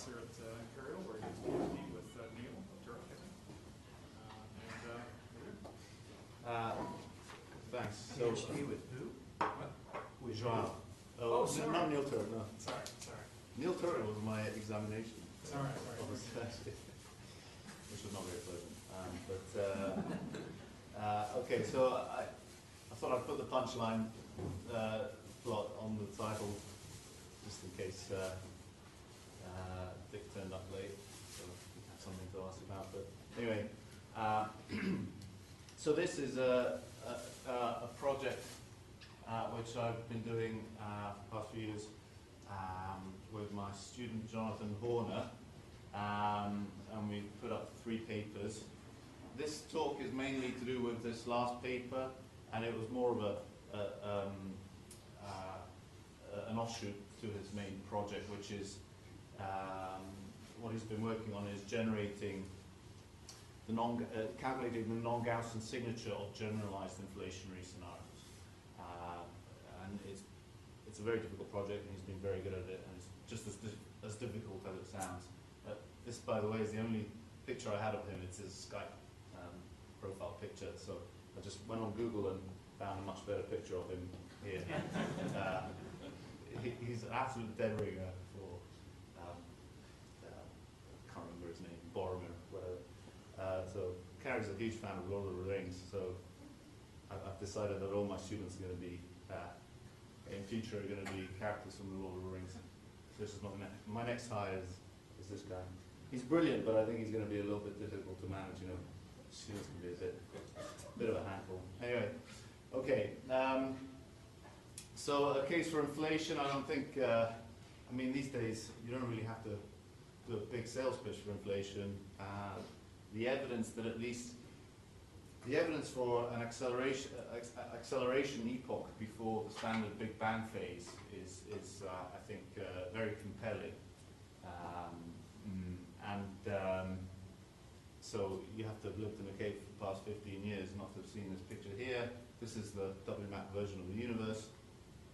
professor at Imperial, where he gets PhD with Neil of Turk, I think. Thanks. So, PhD with who? What? with Joao. Oh, sorry. Not Neil Turk, no. Sorry. Neil Turk was my examination. Sorry. Which was not very pleasant. Okay, so I thought I'd put the punchline plot on the title, just in case Dick turned up late, so we have something to ask about. But anyway, so this is a project which I've been doing for the past few years with my student Jonathan Horner, and we put up 3 papers. This talk is mainly to do with this last paper, and it was more of an offshoot to his main project, which is what he's been working on is generating calculating the non-Gaussian signature of generalized inflationary scenarios. And it's a very difficult project, and he's been very good at it, and it's just as difficult as it sounds. This, by the way, is the only picture I had of him. It's his Skype profile picture. So I just went on Google and found a much better picture of him here. He's an absolute dead ringer for, I can't remember his name, Boromir, whatever. So Carrie's a huge fan of Lord of the Rings, so I've decided that all my students are going to be, in future, are going to be characters from the Lord of the Rings. So this is my next hire is this guy. He's brilliant, but I think he's going to be a little bit difficult to manage, you know. Students can be a bit of a handful. Anyway, okay. So a case for inflation, I don't think, I mean, these days, you don't really have to do a big sales pitch for inflation. The evidence that at least, the evidence for an acceleration epoch before the standard Big Bang phase is I think, very compelling. So you have to have lived in a cave for the past 15 years not to have seen this picture here. This is the WMAP version of the universe,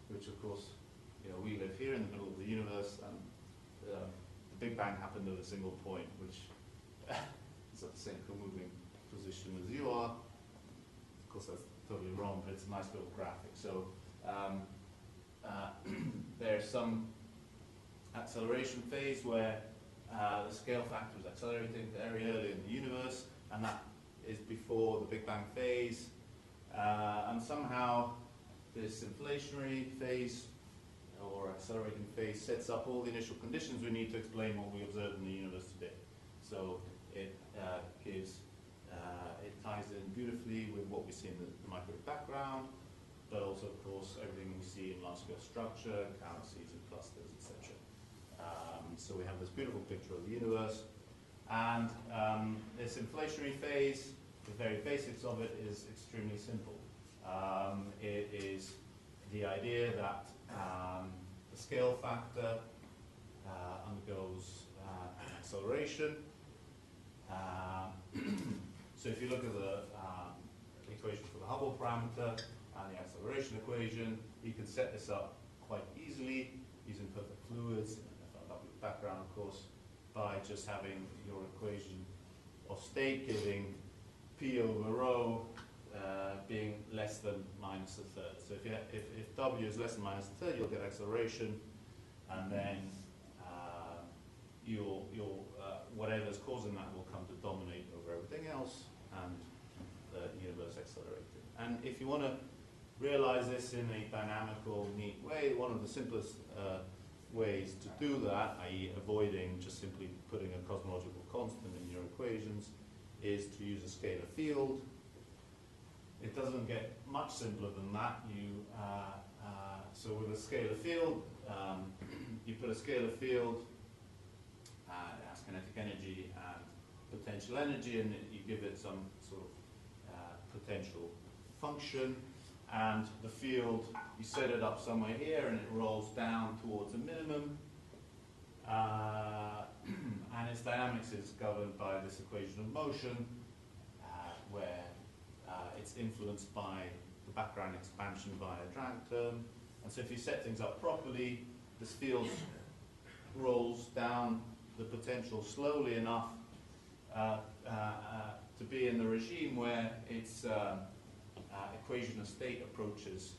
which of course, you know, we live here in the middle of the universe, and the Big Bang happened at a single point, which is at the same co-moving position as you are. Of course, that's totally wrong, but it's a nice little graphic. So there's some acceleration phase where the scale factor is accelerating very early in the universe, and that is before the Big Bang phase. And somehow this inflationary phase or accelerating phase sets up all the initial conditions we need to explain what we observe in the universe today. So it it ties in beautifully with what we see in the microwave background, but also, of course, everything we see in large-scale structure, galaxies and clusters, etc. So we have this beautiful picture of the universe, and this inflationary phase, the very basics of it is extremely simple. It is the idea that the scale factor undergoes an acceleration. So if you look at the equation for the Hubble parameter and the acceleration equation, you can set this up quite easily using perfect fluids, background, of course, by just having your equation of state giving P over rho being less than minus a third. So if W is less than minus a third, you'll get acceleration, and then whatever's causing that will come to dominate over everything else, and the universe accelerated. And if you want to realize this in a dynamical, neat way, one of the simplest ways to do that, i.e. avoiding just simply putting a cosmological constant in your equations, is to use a scalar field. It doesn't get much simpler than that. So with a scalar field, you put a scalar field, it has kinetic energy and potential energy, and you give it some sort of potential function. And the field, you set it up somewhere here, and it rolls down towards a minimum. And its dynamics is governed by this equation of motion, where it's influenced by the background expansion by a drag term. And so if you set things up properly, this field rolls down the potential slowly enough to be in the regime where its equation of state approaches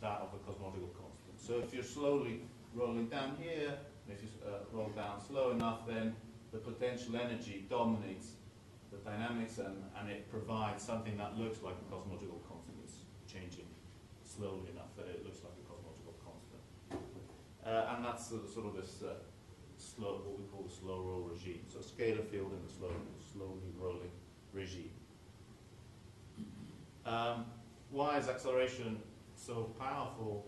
that of the cosmological constant. So if you're slowly rolling down here, and if you roll down slow enough, then the potential energy dominates the dynamics, and it provides something that looks like a cosmological constant. It's changing slowly enough that it looks like a cosmological constant. And that's sort of this slow, what we call the slow roll regime. So scalar field in the slowly rolling regime. Why is acceleration so powerful?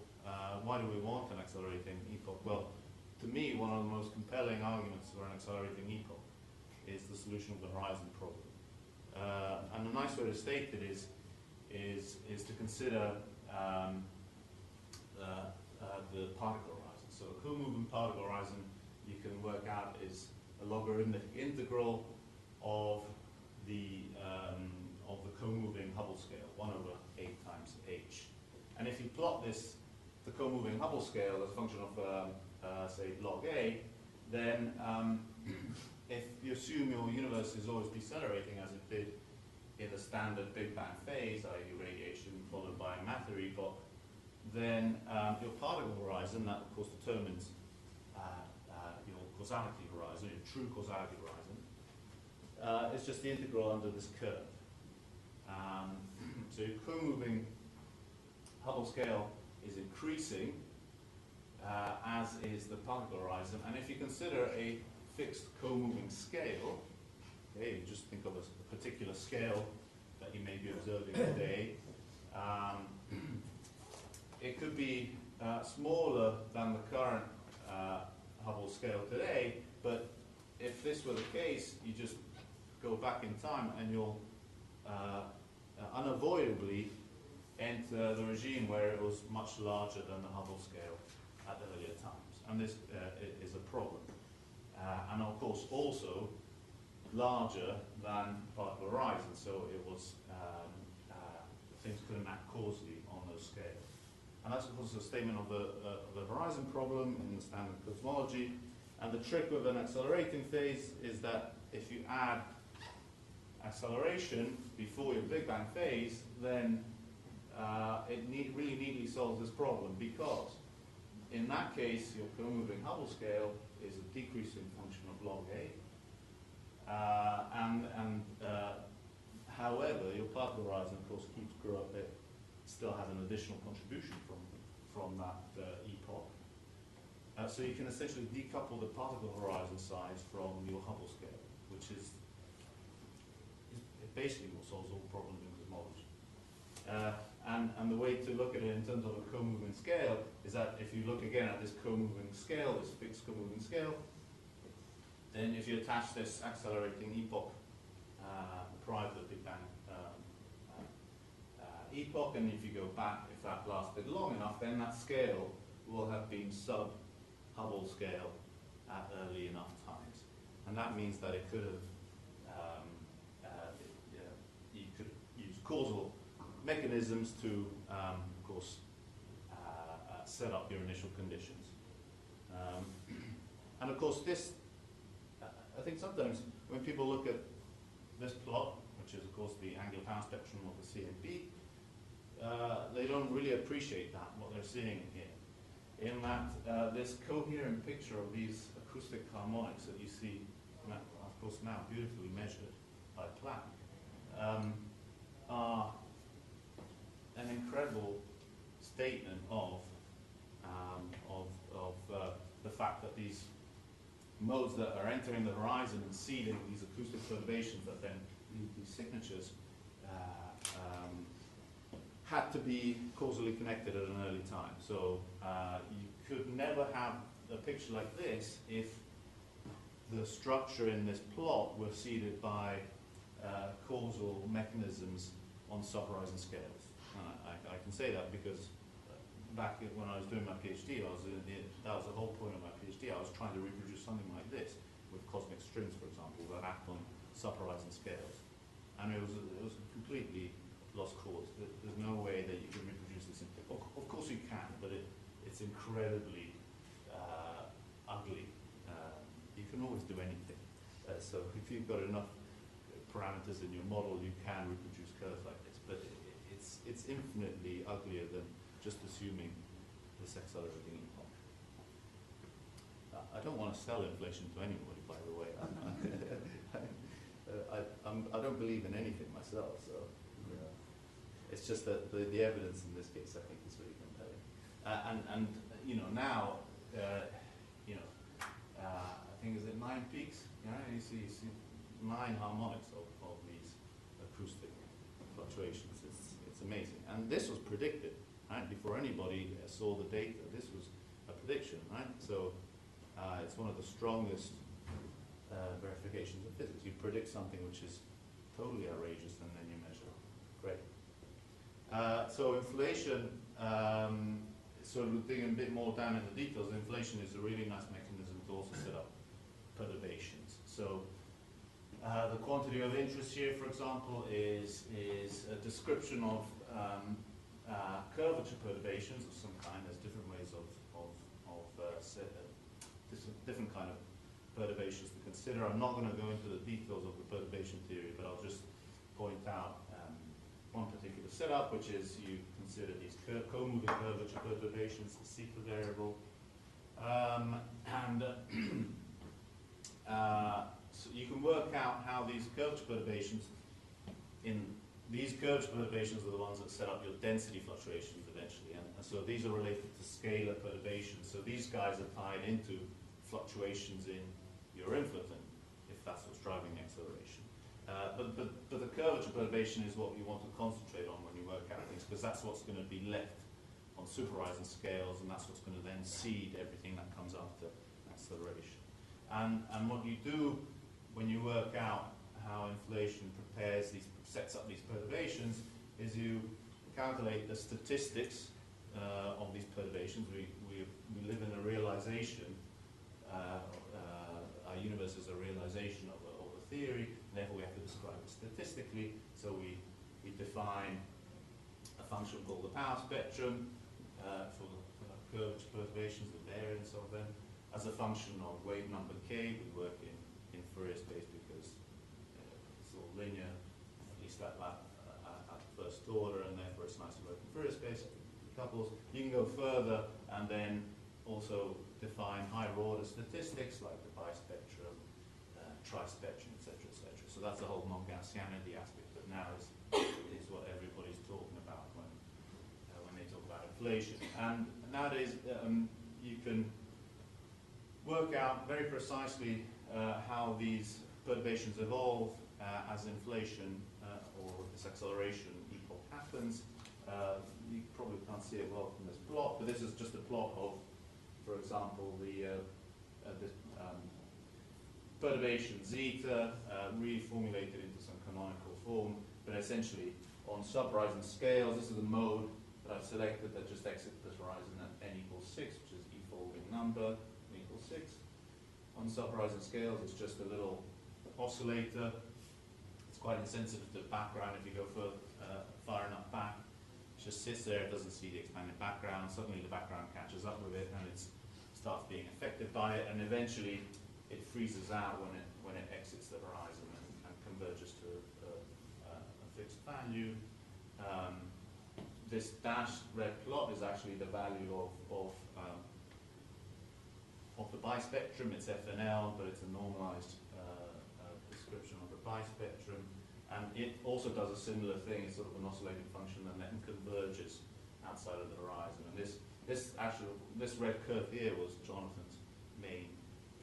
Why do we want an accelerating epoch? Well, to me, one of the most compelling arguments for an accelerating epoch is the solution of the horizon problem. And a nice way to state it is to consider the particle horizon. So a co-moving particle horizon you can work out is a logarithmic integral of the co-moving Hubble scale, 1 over 8 times h. And if you plot this, the co-moving Hubble scale as a function of, say, log a, then if you assume your universe is always decelerating as it did in the standard Big Bang phase, i.e. radiation followed by a matter epoch, then your particle horizon, that of course determines your causality horizon, your true causality horizon, is just the integral under this curve. So your co-moving Hubble scale is increasing, as is the particle horizon. And if you consider a fixed co-moving scale, okay, you just think of a particular scale that you may be observing today, it could be smaller than the current Hubble scale today, but if this were the case, you just go back in time and you'll unavoidably enter the regime where it was much larger than the Hubble scale at earlier times. And this is a problem. And of course also larger than particle horizon, so it was things couldn't act causally on those scales. And that's of course a statement of the horizon problem in the standard cosmology. And the trick with an accelerating phase is that if you add acceleration before your Big Bang phase, then it really neatly solves this problem, because in that case your co-moving Hubble scale is a decreasing function of log a. However, your particle horizon, of course, keeps growing. It still has an additional contribution from that epoch. So you can essentially decouple the particle horizon size from your Hubble scale, which is basically what solves all problems in cosmology. And the way to look at it in terms of a co-moving scale is that if you look again at this co-moving scale, this fixed co-moving scale, then if you attach this accelerating epoch prior to the Big Bang epoch, and if you go back, if that lasted long enough, then that scale will have been sub-Hubble scale at early enough times. And that means that it could have, you could use causal mechanisms to, of course, set up your initial conditions. And of course this, I think sometimes when people look at this plot, which is of course the angular power spectrum of the CMB, they don't really appreciate that, what they're seeing here. In that this coherent picture of these acoustic harmonics that you see, of course now beautifully measured by Planck, are an incredible statement of the fact that these modes that are entering the horizon and seeding these acoustic perturbations that then leave these signatures had to be causally connected at an early time. So you could never have a picture like this if the structure in this plot were seeded by causal mechanisms on sub-horizon scales. I can say that because back when I was doing my PhD, that was the whole point of my PhD. I was trying to reproduce something like this with cosmic strings, for example, that act on sub-horizon scales. And it was a completely lost cause. There's no way that you can reproduce this. Of course you can, but it's incredibly ugly. You can can always do anything. So if you've got enough parameters in your model, you can reproduce curves like this. But it's infinitely uglier than just assuming this accelerating epoch. I don't want to sell inflation to anybody, by the way. I don't believe in anything myself, so it's just that the evidence in this case, I think, is really compelling. And you know, now, I think, is it 9 peaks? You see 9 harmonics of these acoustic fluctuations. It's amazing. And this was predicted, right? Before anybody saw the data, this was a prediction, right? So it's one of the strongest verifications of physics. You predict something which is totally outrageous, and then you measure. Great. So inflation, sort of digging a bit more down in the details, inflation is a really nice mechanism to also set up perturbations. So the quantity of interest here, for example, is a description of curvature perturbations of some kind. There's different ways of different kind of perturbations to consider. I'm not going to go into the details of the perturbation theory, but I'll just point out one particular setup, which is you consider these co-moving curvature perturbations, the CITA variable, so you can work out how these curvature perturbations, these curvature perturbations are the ones that set up your density fluctuations eventually, and so these are related to scalar perturbations. So these guys are tied into fluctuations in your inflaton, if that's what's driving the acceleration. But the curvature perturbation is what you want to concentrate on when you work out things, because that's what's going to be left on superhorizon scales, and that's what's going to then seed everything that comes after acceleration. And what you do when you work out how inflation sets up these perturbations is you calculate the statistics of these perturbations. We live in a realization. Our universe is a realization of a theory, and therefore we have to describe it statistically. So we define a function called the power spectrum for the curvature perturbations, the variance of them, as a function of wave number k. We work in Fourier space because it's all linear, at least at first order, and therefore it's nice to work in Fourier space. Couples. You can go further and then also define higher order statistics like the bispectrum, trispectrum, etc., etc. So that's the whole non-Gaussianity aspect that now is what everybody's talking about when they talk about inflation. And nowadays you can work out very precisely how these perturbations evolve as inflation or this acceleration epoch happens. You probably can't see it well from this plot, but this is just a plot of, for example, the perturbation zeta reformulated into some canonical form, but essentially on subhorizon scales. This is the mode that I've selected that just exits this horizon at n equals 6, which is e folding number, n equals 6. On subhorizon scales, it's just a little oscillator. It's quite insensitive to background if you go far enough back. It just sits there, it doesn't see the expanded background. Suddenly the background catches up with it and it starts being affected by it, and eventually it freezes out when it exits the horizon and converges to a fixed value. This dashed red plot is actually the value of the bispectrum. It's FNL, but it's a normalized description of the bispectrum. And it also does a similar thing. It's sort of an oscillating function and then converges outside of the horizon. And this red curve here was Jonathan's main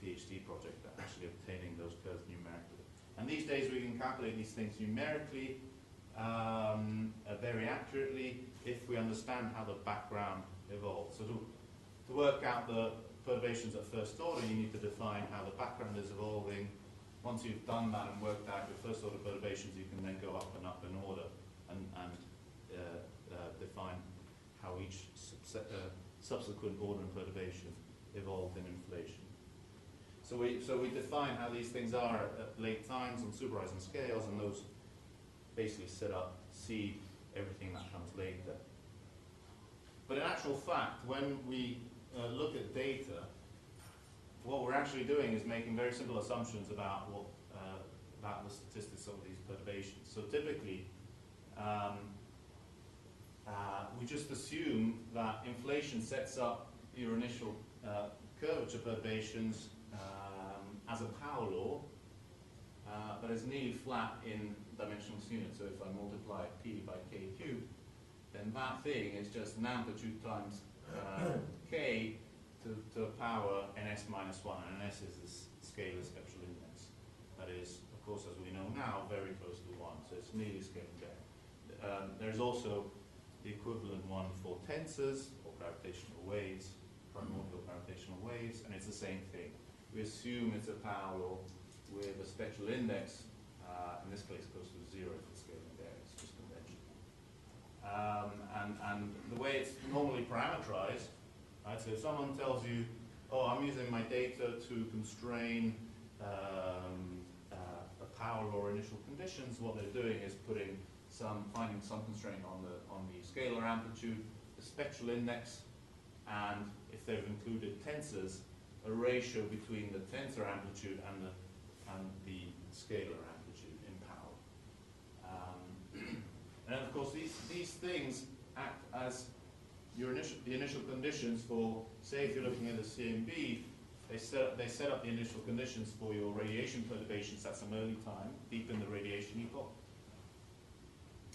PhD project, actually obtaining those curves numerically. And these days we can calculate these things numerically very accurately if we understand how the background evolves. So to work out the perturbations at first order, you need to define how the background is evolving. Once you've done that and worked out your first order perturbations, you can then go up in order and define how each subsequent order and perturbation evolved in inflation. So we define how these things are at late times on superhorizon scales, and those basically seed everything that comes later. But in actual fact, when we look at data, what we're actually doing is making very simple assumptions about what about the statistics of these perturbations. So typically, we just assume that inflation sets up your initial curvature perturbations as a power law, but it's nearly flat in dimensional units. So if I multiply P by K cubed, then that thing is just an amplitude times K to a power ns minus 1, and ns is this scalar spectral index. That is, of course, as we know now, very close to 1, so it's nearly scaling down. There's also the equivalent one for tensors, or gravitational waves, primordial gravitational waves, and it's the same thing. We assume it's a power law with a spectral index, in this case close to 0 for scaling there, it's just conventional. And the way it's normally parameterized, right, so if someone tells you, oh, I'm using my data to constrain a power law initial conditions, what they're doing is finding some constraint on the scalar amplitude, the spectral index, and if they've included tensors, a ratio between the tensor amplitude and the scalar amplitude in power. And of course, these things act as the initial conditions for, say, if you're looking at the CMB, they set up the initial conditions for your radiation perturbations at some early time, deep in the radiation epoch.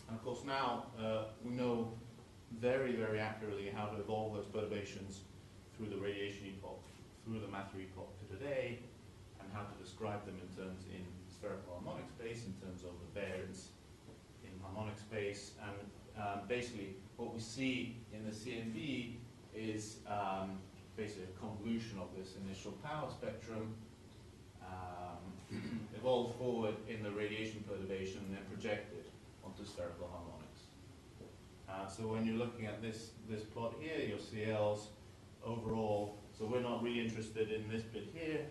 And of course now we know very, very accurately how to evolve those perturbations through the radiation epoch, through the matter epoch to today, and how to describe them in spherical harmonic space, in terms of the variance in harmonic space. And basically what we see in the CMB is basically a convolution of this initial power spectrum evolved forward in the radiation perturbation and then projected onto spherical harmonics. So when you're looking at this plot here, your CLs overall, so we're not really interested in this bit here.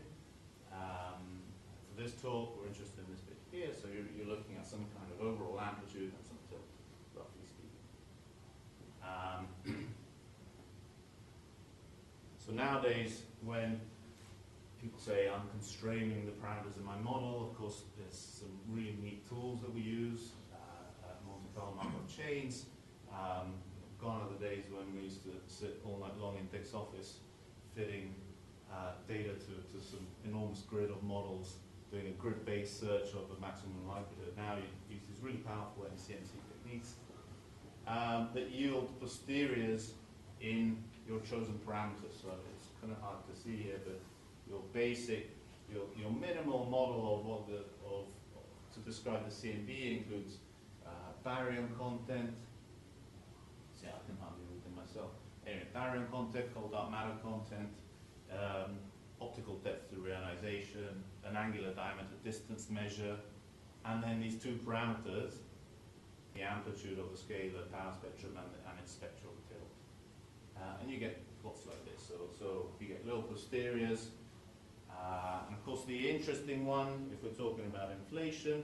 For this talk, we're interested in this bit here, so you're looking at some kind of overall amplitude and some tilt, roughly speaking. So nowadays, when people say I'm constraining the parameters in my model, of course there's some really neat tools that we use, Monte Carlo Markov chains. Gone are the days when we used to sit all night long in Dick's office fitting data to some enormous grid of models, doing a grid-based search of the maximum likelihood. Now you use these really powerful MCMC techniques that yield posteriors in your chosen parameters. So it's kind of hard to see here, but your basic, your minimal model to describe the CMB includes barium content. See, I can hardly read them myself. Anyway, barium content, cold dark matter content, optical depth to reionization, an angular diameter distance measure, and then these two parameters, the amplitude of the scalar power spectrum and its spectral tilt. And you get plots like this. So you get little posteriors. And of course the interesting one, if we're talking about inflation,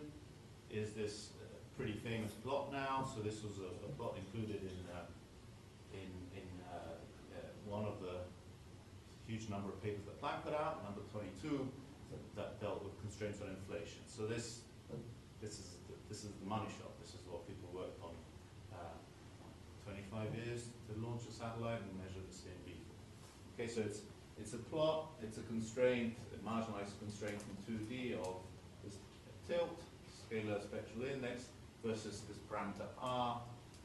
is this pretty famous plot now. So this was a plot included in one of the huge number of papers that Planck put out, number 22, that dealt with constraints on inflation. So this is the money shot. This is what people worked on 25 years to launch a satellite and measure the CMB. Okay, so it's a plot, it's a constraint, a marginalized constraint in 2D of this tilt, scalar spectral index, versus this parameter R,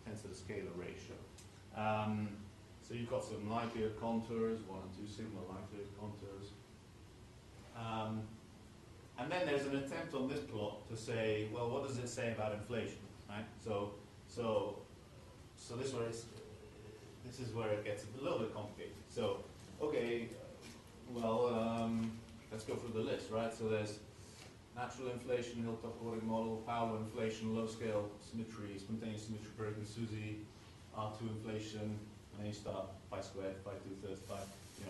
hence the scalar ratio. So you've got some likelihood contours, 1 and 2 sigma likelihood contours. And then there's an attempt on this plot to say, well, what does it say about inflation, right? So this is where it gets a little bit complicated. So, okay, well, let's go through the list, right? So there's natural inflation, Hilltop ordered model, power inflation, low scale symmetry, spontaneous symmetry, Bergen Suzy, R2 inflation, and then you start pi squared, pi 2/3, pi,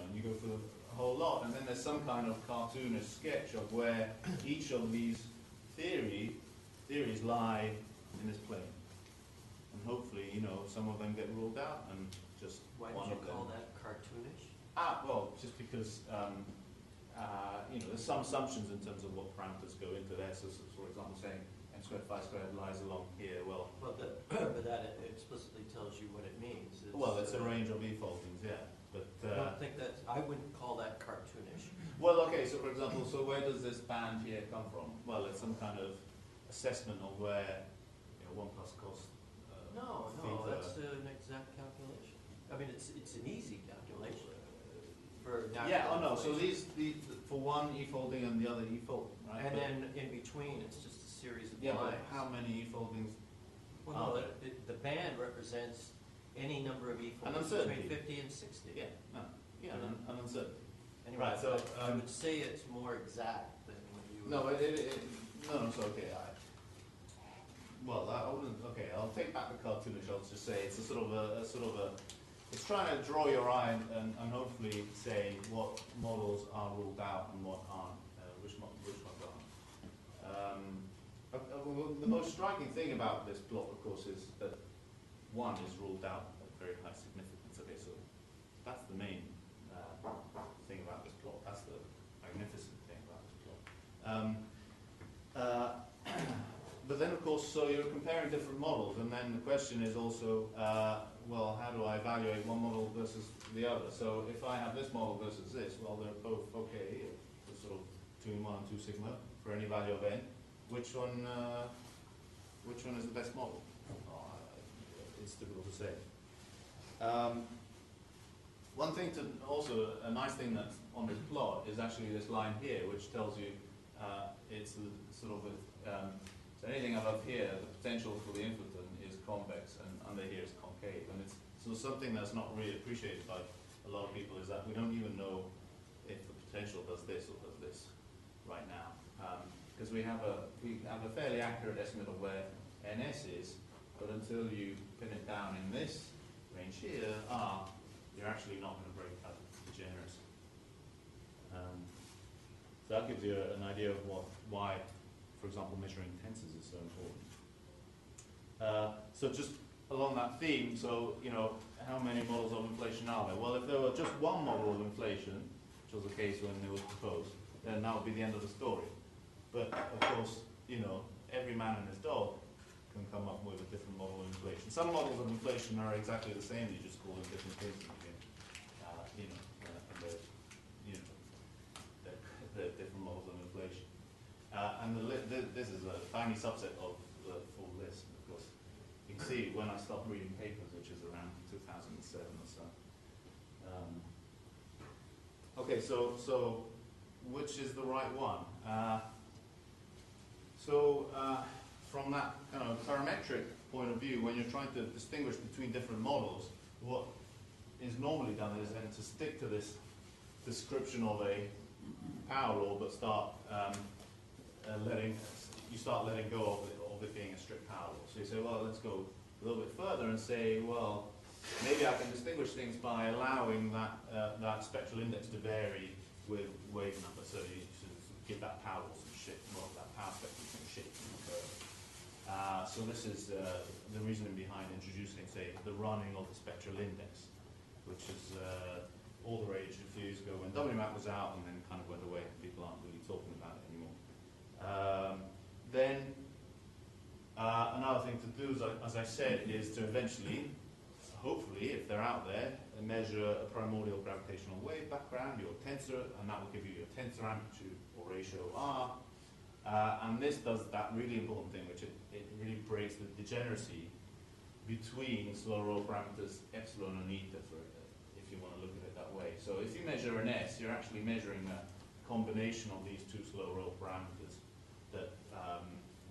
and you go through a whole lot, and then there's some kind of cartoonish sketch of where each of these theories lie in this plane. And hopefully, some of them get ruled out, and just Why one did of you them. call that cartoonish? Well, just because there's some assumptions in terms of what parameters go into there. So, for example, saying m squared phi squared lies along here. Well, but that explicitly tells you what it means. It's a range of e-foldings, yeah. But I don't think that's, I wouldn't call that cartoonish. well, okay. So, for example, where does this band here come from? Well, it's some kind of assessment of where 1 plus cos. No, theta. that's an exact calculation. I mean, it's an easy calculation for natural Yeah. Oh no. So inflation. these for one e-folding and the other e-folding, right? And But- then in between, it's just a series of yeah. But lines. how many e-foldings? Well, no, the band represents any number of e-foldings uncertainty. between 50 and 60. Yeah. No. Yeah. An uncertainty. Anyway, Right, so, I would say it's more exact than you would. No, no, it's okay. I wouldn't. Okay, I'll take back the cartoonish. I'll just say it's a sort of a. It's trying to draw your eye and hopefully say what models are ruled out and what aren't. Which ones aren't. The most striking thing about this plot, of course, is that one is ruled out at very high significance. Okay, so that's the main thing about this plot. That's the magnificent thing about this plot. But then, of course, so you're comparing different models, and then the question is also, well, how do I evaluate one model versus the other? So if I have this model versus this, well, they're both okay, they're sort of 2 in 1 and 2 sigma for any value of n. Which one is the best model? It's difficult to say. One thing to also, a nice thing that's on this plot is actually this line here, which tells you it's sort of so anything above here, the potential for the inflaton is convex, and under here is concave. And it's so something that's not really appreciated by a lot of people is that we don't even know if the potential does this or does this right now, because we have a fairly accurate estimate of where ns is, but until you pin it down in this range here, you're actually not going to break out degeneracy. So that gives you an idea of why, for example, measuring tensors is so important. So just along that theme, so how many models of inflation are there? Well, if there were just one model of inflation, which was the case when it was proposed, then that would be the end of the story. But of course, every man and his dog can come up with a different model of inflation. Some models of inflation are exactly the same; you just call them different things. They're different models of inflation. And this is a tiny subset of the full list, of course. You can see when I stopped reading papers, which is around 2007 or so. Okay, so which is the right one? From that kind of parametric point of view, when you're trying to distinguish between different models, what is normally done is then to stick to this description of a power law, but start letting go of it being a strict power law. So you say, well, let's go a little bit further and say, well, maybe I can distinguish things by allowing that spectral index to vary with wave number. So you should give that power law some shape, well, that power spectrum some shape in the curve. So this is the reasoning behind introducing, say, the running of the spectral index, which is all the rage a few years ago when WMAP was out and then kind of went away. People aren't really talking about it anymore. Then another thing to do, as I said, is to eventually, hopefully, if they're out there, measure a primordial gravitational wave background, your tensor, and that will give you your tensor amplitude or ratio R. And this does that really important thing, which it really breaks the degeneracy between slow roll parameters epsilon and eta, if you want to look at it that way. So if you measure an S, you're actually measuring a combination of these two slow roll parameters that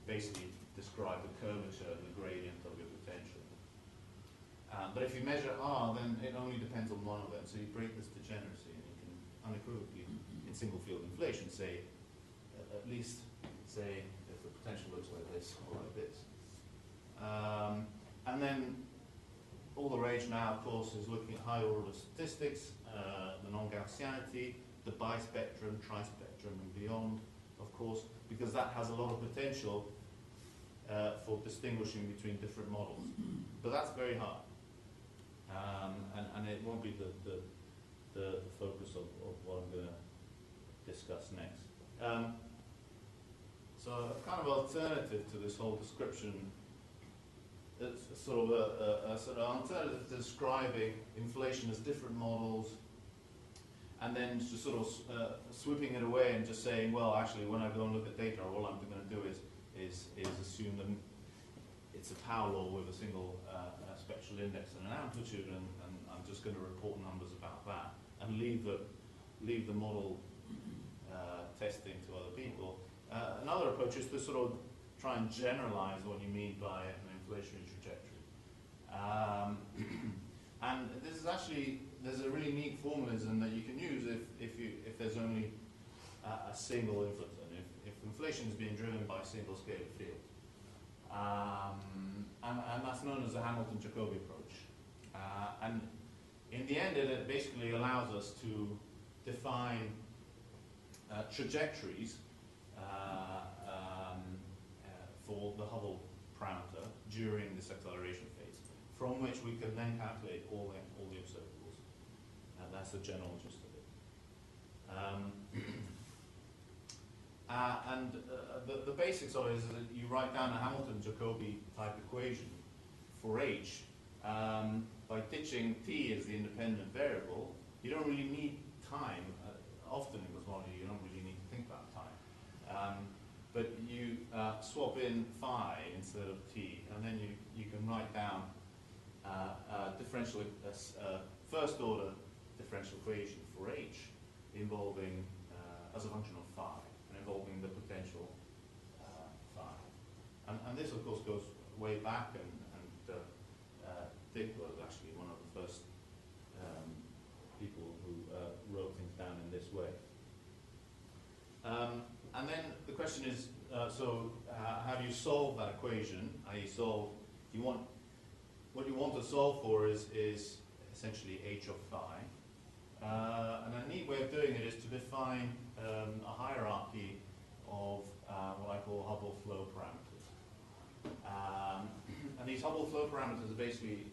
basically describe the curvature and the gradient of your potential. But if you measure R, then it only depends on one of them. So you break this degeneracy, and you can unequivocally, in single field inflation, say, at least say if the potential looks like this or like this. And then all the rage now, of course, is looking at higher order statistics, the non-Gaussianity, the bispectrum, trispectrum, and beyond, of course, because that has a lot of potential for distinguishing between different models. But that's very hard. And it won't be the focus of what I'm going to discuss next. So a kind of alternative to this whole description, it's sort of a sort of alternative to describing inflation as different models, and then just sort of sweeping it away and just saying, well, actually, when I go and look at data, all I'm going to do is assume that it's a power law with a single spectral index and an amplitude, and I'm just going to report numbers about that, and leave the model testing to other people. Another approach is to sort of try and generalize what you mean by an inflationary trajectory. And this is actually, there's a really neat formalism that you can use if there's only a single inflaton, if inflation is being driven by a single scalar field. And that's known as the Hamilton-Jacobi approach. And in the end, it basically allows us to define trajectories for the Hubble parameter during this acceleration phase, from which we can then calculate all the observables. And that's the general gist of it. The basics of it is that you write down a Hamilton-Jacobi type equation for H by ditching T as the independent variable. You don't really need time. Often in cosmology, you don't really need to think about time. But you swap in phi instead of T, and then you can write down first order differential equation for H involving, as a function of phi, and involving the potential phi. And this, of course, goes way back, and Dick was actually one of the first people who wrote things down in this way. And then the question is, how do you solve that equation? What you want to solve for is essentially h of phi. And a neat way of doing it is to define a hierarchy of what I call Hubble flow parameters. And these Hubble flow parameters are basically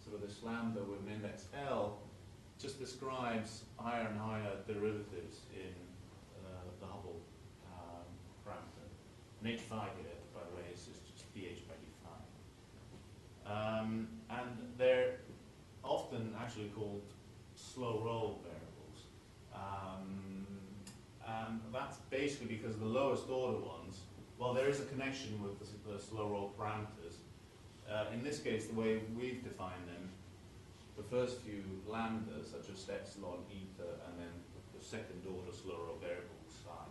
sort of this lambda with an index L, just describes higher and higher derivatives in the Hubble parameter. And h phi here, by the way, is just dh by d phi. And they're often actually called slow roll variables. And that's basically because the lowest order ones, well, there is a connection with the slow roll parameters. In this case, the way we've defined them, the first few lambdas, such as epsilon, eta, and then the second order slow roll variable, psi.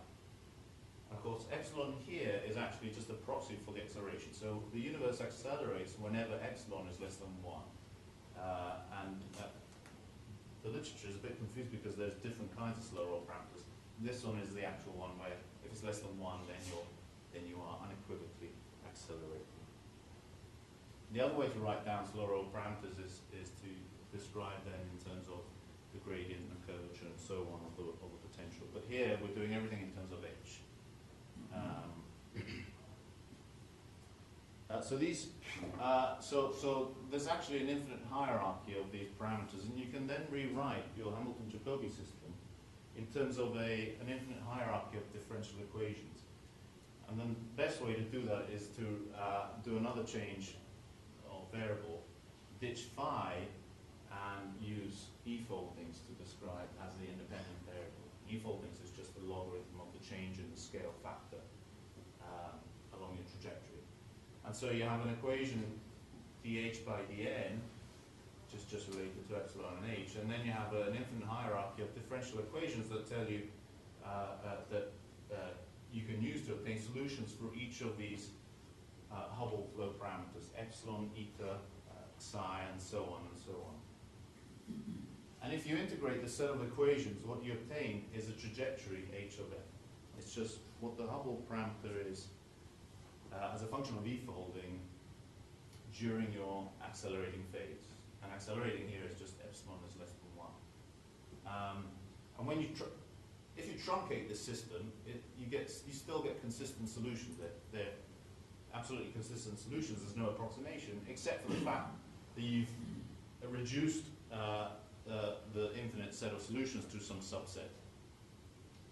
Of course, epsilon here is actually just a proxy for the acceleration. So the universe accelerates whenever epsilon is less than 1. The literature is a bit confused because there's different kinds of slow roll parameters. This one is the actual one where if it's less than 1, then you are unequivocally accelerating. The other way to write down slow roll parameters is to describe them in terms of the gradient and curvature and so on of the potential. But here we're doing everything in terms of h. So there's actually an infinite hierarchy of these parameters, and you can then rewrite your Hamilton-Jacobi system in terms of an infinite hierarchy of differential equations. And then the best way to do that is to do another change of variable, ditch phi, and use e-foldings to describe as the independent variable. E-foldings is just the logarithm of the change in the scale factor along your trajectory. And so you have an equation dh by dn, which is just related to epsilon and h, and then you have an infinite hierarchy of differential equations that tell you that you can use to obtain solutions for each of these Hubble flow parameters, epsilon, eta, psi, and so on and so on. And if you integrate the set of equations, what you obtain is a trajectory h of n. It's just what the Hubble parameter is as a function of e-folding during your accelerating phase. And accelerating here is just epsilon is less than 1. And when if you truncate this system, you still get consistent solutions. They're absolutely consistent solutions. There's no approximation, except for the fact that you've reduced the infinite set of solutions to some subset.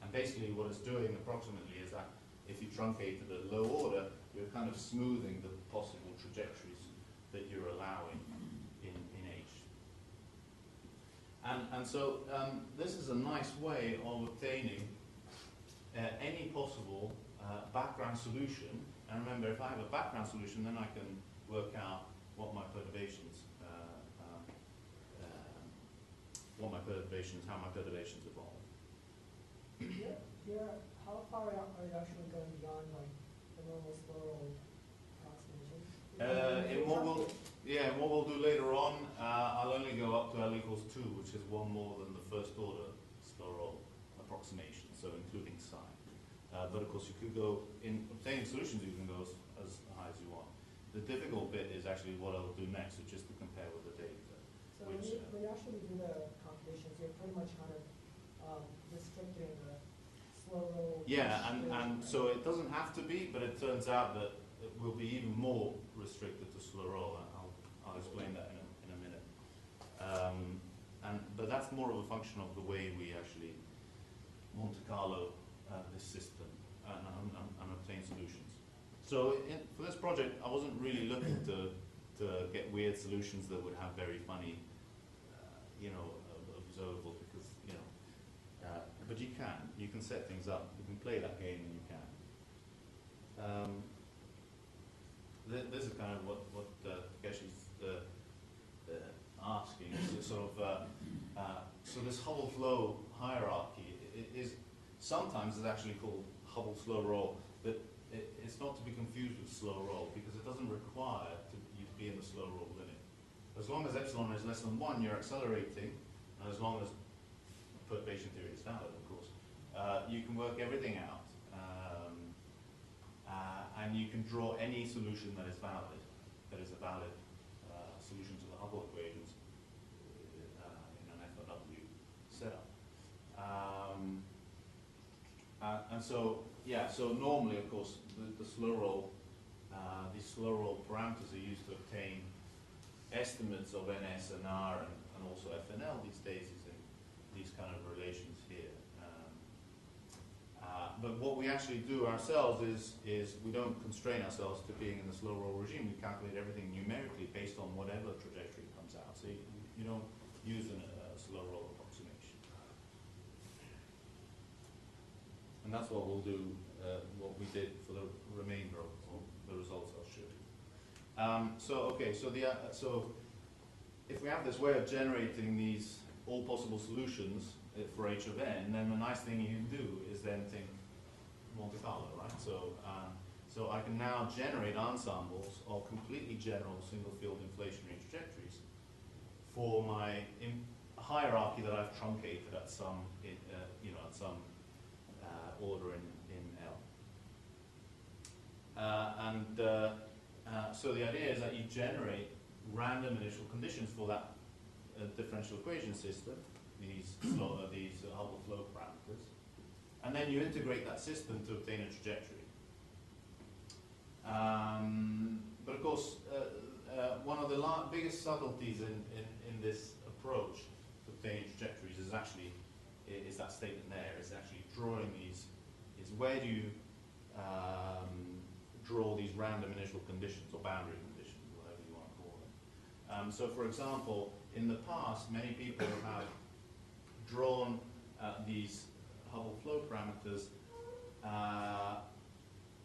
And basically what it's doing approximately is that if you truncate it at low order, you're kind of smoothing the possible trajectories that you're allowing in H. And so this is a nice way of obtaining any possible background solution. And remember, if I have a background solution, then I can work out what my perturbations, how my perturbations evolve. Yeah. How far out are you actually going beyond like the normal spiral approximation? What we'll do later on, I'll only go up to L equals 2, which is one more than the first order spiral approximation, so including sine. But of course, you could go, in obtaining solutions, you can go as high as you want. The difficult bit is actually what I'll do next, which is to compare with the data. So when you actually do the calculations, you're pretty much kind of restricting the slow roll. Yeah, and so it doesn't have to be, but it turns out that it will be even more restricted to slow roll. I'll explain that in a minute. But that's more of a function of the way we actually Monte Carlo this system and obtain solutions. So for this project, I wasn't really looking to get weird solutions that would have very funny, observables, because but you can set things up. You can play that game, and you can. This is kind of what Takeshi's asking. Is sort of so this Hubble flow hierarchy is sometimes is actually called Hubble slow roll, but it's not to be confused with slow roll because it doesn't require you to be in the slow roll limit. As long as epsilon is less than 1, you're accelerating, and as long as perturbation theory is valid, of course, you can work everything out, and you can draw any solution that is valid, that is a valid solution to the Hubble equations in an FOW setup. And so, so normally, of course, the slow roll, these slow roll parameters are used to obtain estimates of NS and R and also FNL these days using these kind of relations here. But what we actually do ourselves is we don't constrain ourselves to being in the slow roll regime. We calculate everything numerically based on whatever trajectory comes out. So you don't use a slow roll approximation. And that's what we'll do, what we did for the remainder of the results I'll show you. So if we have this way of generating these all possible solutions for H of n, then the nice thing you can do is then think Monte Carlo, right? So I can now generate ensembles of completely general single field inflationary trajectories for my hierarchy that I've truncated at some, order in L. So the idea is that you generate random initial conditions for that differential equation system, these Hubble flow parameters, and then you integrate that system to obtain a trajectory. But of course, one of the biggest subtleties in this approach to obtaining trajectories is actually that statement there. It's actually drawing these. Is where do you draw these random initial conditions or boundary conditions, whatever you want to call them. So, for example, in the past, many people have drawn these Hubble flow parameters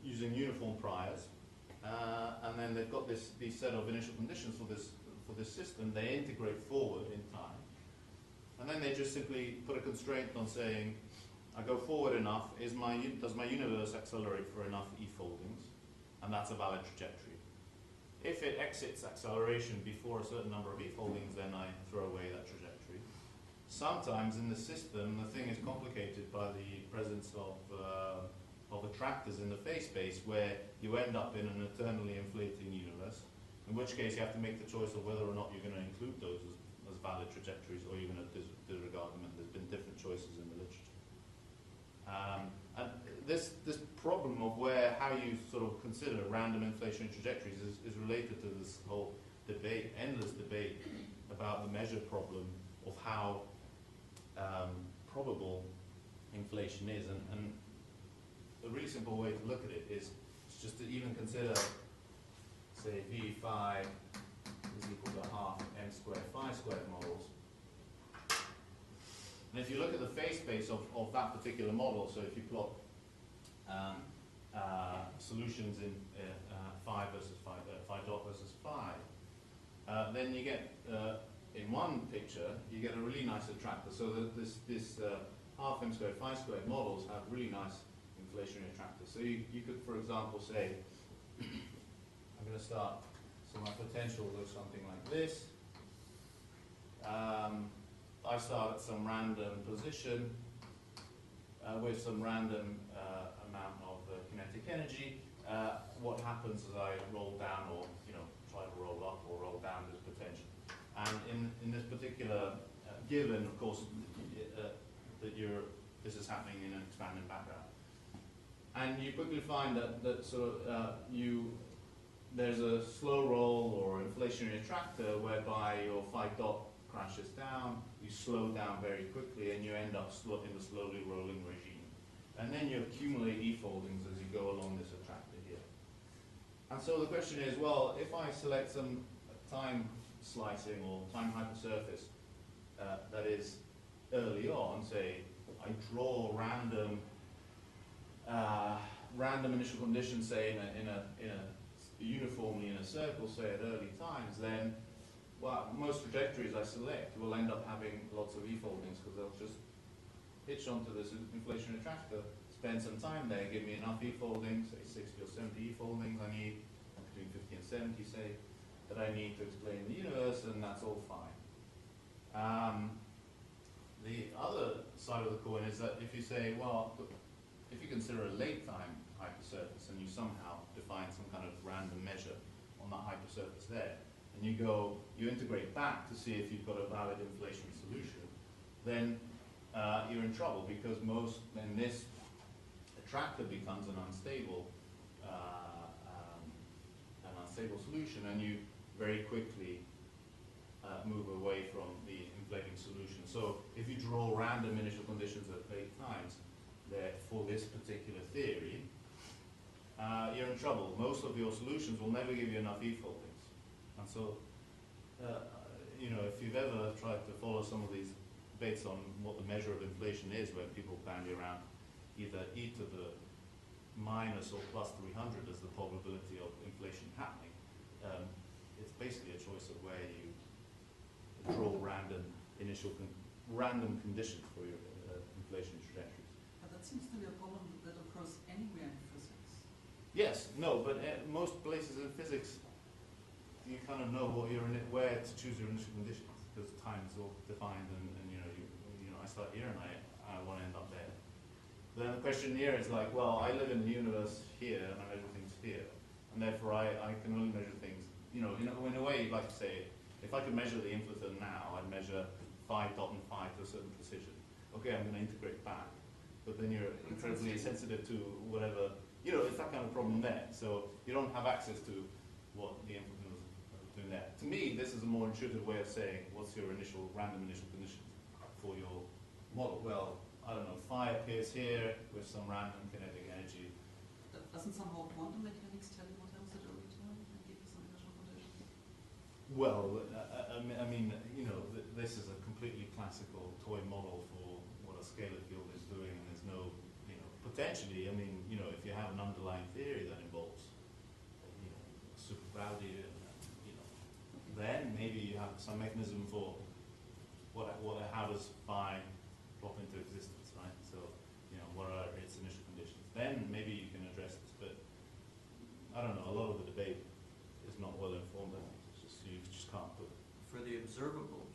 using uniform priors, and then they've got these set of initial conditions for this system. They integrate forward in time, and then they just simply put a constraint on saying, I go forward enough. Does my universe accelerate for enough e-foldings? And that's a valid trajectory. If it exits acceleration before a certain number of e-foldings, then I throw away that trajectory. Sometimes in the system, the thing is complicated by the presence of attractors in the phase space, where you end up in an eternally inflating universe, in which case you have to make the choice of whether or not you're going to include those as valid trajectories, or you're going to disregard them, and there's been different choices in the literature. And this problem of how you sort of consider random inflationary trajectories is related to this whole debate, endless debate about the measure problem of how probable inflation is. And a really simple way to look at it is just to even consider, say, V phi is equal to half m squared phi squared models. And if you look at the phase space of that particular model, so if you plot solutions in phi versus phi dot versus phi, then you get, in one picture, you get a really nice attractor. So that this half m squared phi squared models have really nice inflationary attractors. So you could, for example, say, I'm going to start, so my potential looks something like this. I start at some random position with some random amount of kinetic energy. What happens as I roll down, or try to roll up or roll down this potential? And in this particular given, of course, that this is happening in an expanding background, and you quickly find that sort of there's a slow roll or inflationary attractor whereby your phi dot crashes down, you slow down very quickly, and you end up in the slowly rolling regime. And then you accumulate e-foldings as you go along this attractor here. And so the question is, well, if I select some time slicing or time hypersurface that is early on, say, I draw random initial conditions, say, uniformly in a circle, say, at early times, then most trajectories I select will end up having lots of e-foldings because they'll just hitch onto this inflationary attractor, spend some time there, give me enough e-foldings, say 60 or 70 e-foldings I need, between 50 and 70, say, that I need to explain the universe, and that's all fine. The other side of the coin is that if you say, well, if you consider a late time hypersurface and you somehow define some kind of random measure on that hypersurface there, and you integrate back to see if you've got a valid inflationary solution, then you're in trouble, because then this attractor becomes an unstable solution, and you very quickly move away from the inflating solution. So if you draw random initial conditions at late times there for this particular theory, you're in trouble. Most of your solutions will never give you enough e-foldings. And so, if you've ever tried to follow some of these debates on what the measure of inflation is, where people bandy around either e to the minus or plus 300 as the probability of inflation happening, it's basically a choice of where you draw random conditions for your inflation trajectories. But that seems to be a problem that occurs anywhere in physics. Yes, no, but most places in physics, you kind of know where to choose your initial conditions, because time is all defined, and I start here and I want to end up there. Then the question here is like, well, I live in the universe here and I measure things here, and therefore I can only measure things. In a way, you'd like to say, if I could measure the inflaton now, I'd measure phi dot and phi to a certain precision. Okay, I'm going to integrate back, but then you're incredibly sensitive to whatever. It's that kind of problem there. So you don't have access to what the inflaton is doing there. To me, this is a more intuitive way of saying, what's your random initial conditions for your model? Well, I don't know, phi appears here with some random kinetic energy. Doesn't somehow quantum mechanics tell you what happens at early time and give you some initial conditions? Well, this is a completely classical toy model for what a scalar field is doing, and there's no, potentially, if you have an underlying theory that involves, supergravity, then maybe you have some mechanism for how does phi drop into existence, right? So, what are its initial conditions? Then maybe you can address this, but I don't know, a lot of the debate is not well informed. You just can't put. For the observable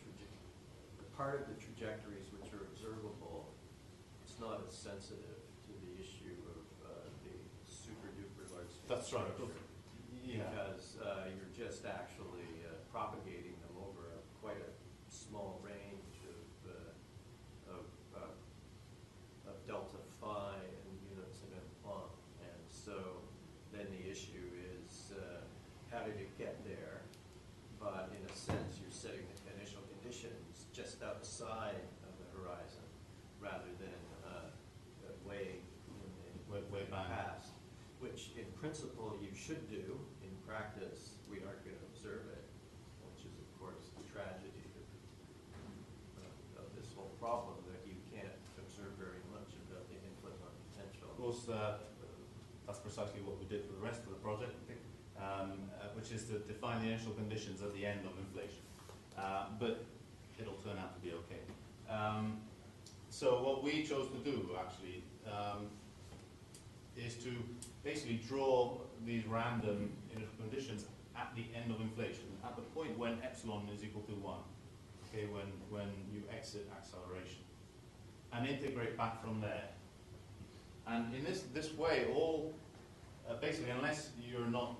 the part of the trajectories which are observable, it's not as sensitive to the issue of the super duper large scale. That's right. Structure, Yeah. because you're just actually propagating them over quite a small range of delta phi and units of inflation. And so then the issue is how did it get there? But in a sense, you're setting the initial conditions just outside of the horizon rather than in the past, which in principle you should do. In practice, we aren't going to observe it, which is of course the tragedy of this whole problem, that you can't observe very much about the inflaton potential. Of course, that's precisely what we did for the rest of the project, which is to define the initial conditions at the end of inflation. But it'll turn out to be okay. So what we chose to do, actually, is to basically draw these random initial conditions at the end of inflation, at the point when epsilon is equal to 1, okay, when you exit acceleration, and integrate back from there. And in this way, all basically, unless you're not,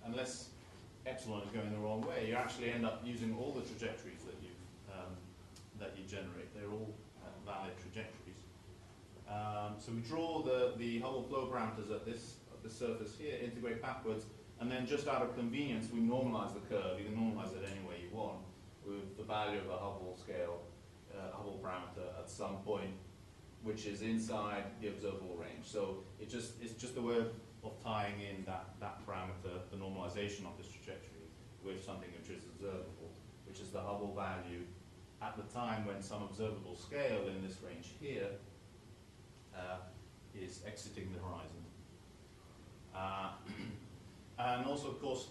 unless epsilon is going the wrong way, you actually end up using all the trajectories that you generate. They're all valid trajectories. So we draw the Hubble flow parameters at this surface here, integrate backwards, and then just out of convenience, we normalize the curve. You can normalize it any way you want with the value of a Hubble scale, Hubble parameter at some point, which is inside the observable range. So it's just a way of tying in that parameter, the normalization of this trajectory, with something which is observable, which is the Hubble value at the time when some observable scale in this range here is exiting the horizon. And also, of course,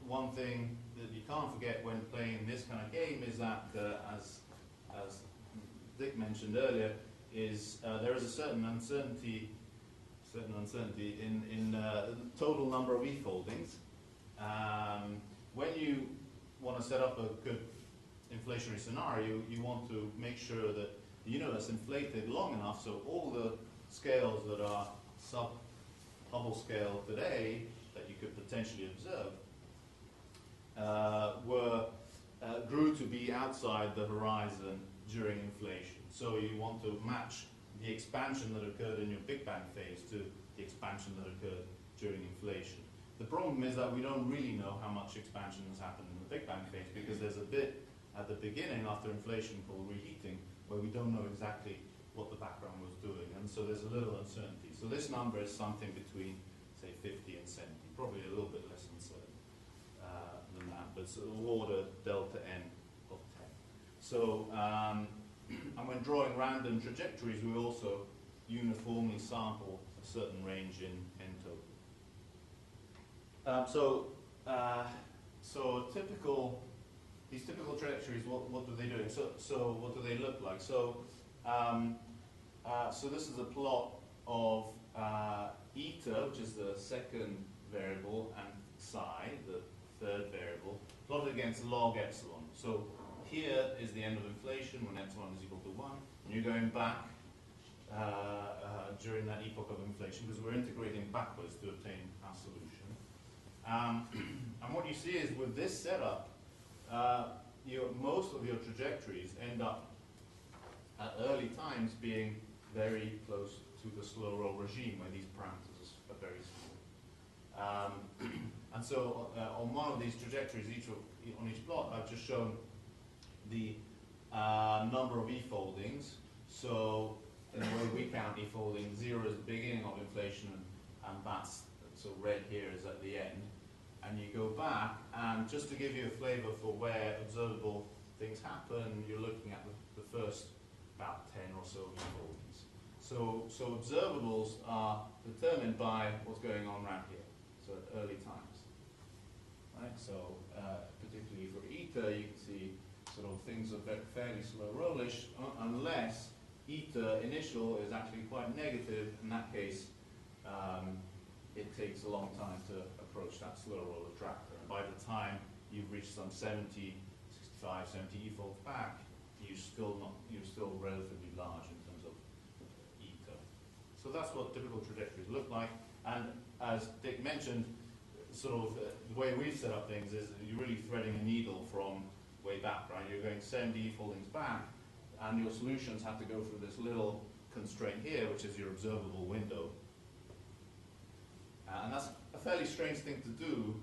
one thing that you can't forget when playing this kind of game is that, as Dick mentioned earlier, is there is a certain uncertainty in the total number of e-foldings. When you want to set up a good inflationary scenario, you want to make sure that the universe inflated long enough so all the scales that are sub-Hubble scale today that you could potentially observe grew to be outside the horizon during inflation. So you want to match the expansion that occurred in your Big Bang phase to the expansion that occurred during inflation. The problem is that we don't really know how much expansion has happened in the Big Bang phase, because there's a bit at the beginning after inflation called reheating where we don't know exactly what the background was doing, and so there's a little uncertainty. So this number is something between, say, 50 and 70, probably a little bit less uncertain than that, but it's order delta n of 10. So, and when drawing random trajectories, we also uniformly sample a certain range in n total. So these typical trajectories, what do they do? So what do they look like? So so this is a plot of eta, which is the second variable, and psi, the third variable, plotted against log epsilon. So here is the end of inflation when epsilon is equal to 1, and you're going back during that epoch of inflation, because we're integrating backwards to obtain our solution. And what you see is with this setup, most of your trajectories end up at early times being very close to the slow roll regime, where these parameters are very small. And so on one of these trajectories, on each plot, I've just shown the number of e-foldings. So in the way we count e-folding, 0 is the beginning of inflation, and that's, so red here is at the end. And you go back, and just to give you a flavor for where observable things happen, you're looking at the first about 10 or so e-foldings. So observables are determined by what's going on around here, so at early times. Right? So particularly for eta, you can see sort of things are fairly slow rollish, unless eta initial is actually quite negative. In that case, it takes a long time to approach that slow roll attractor. And by the time you've reached some 65, 70 e-folds back, you're still relatively large in terms of eta. So that's what typical trajectories look like. And as Dick mentioned, sort of the way we've set up things is you're really threading a needle from way back, right? You're going 70 e-foldings back, and your solutions have to go through this little constraint here, which is your observable window. And that's a fairly strange thing to do,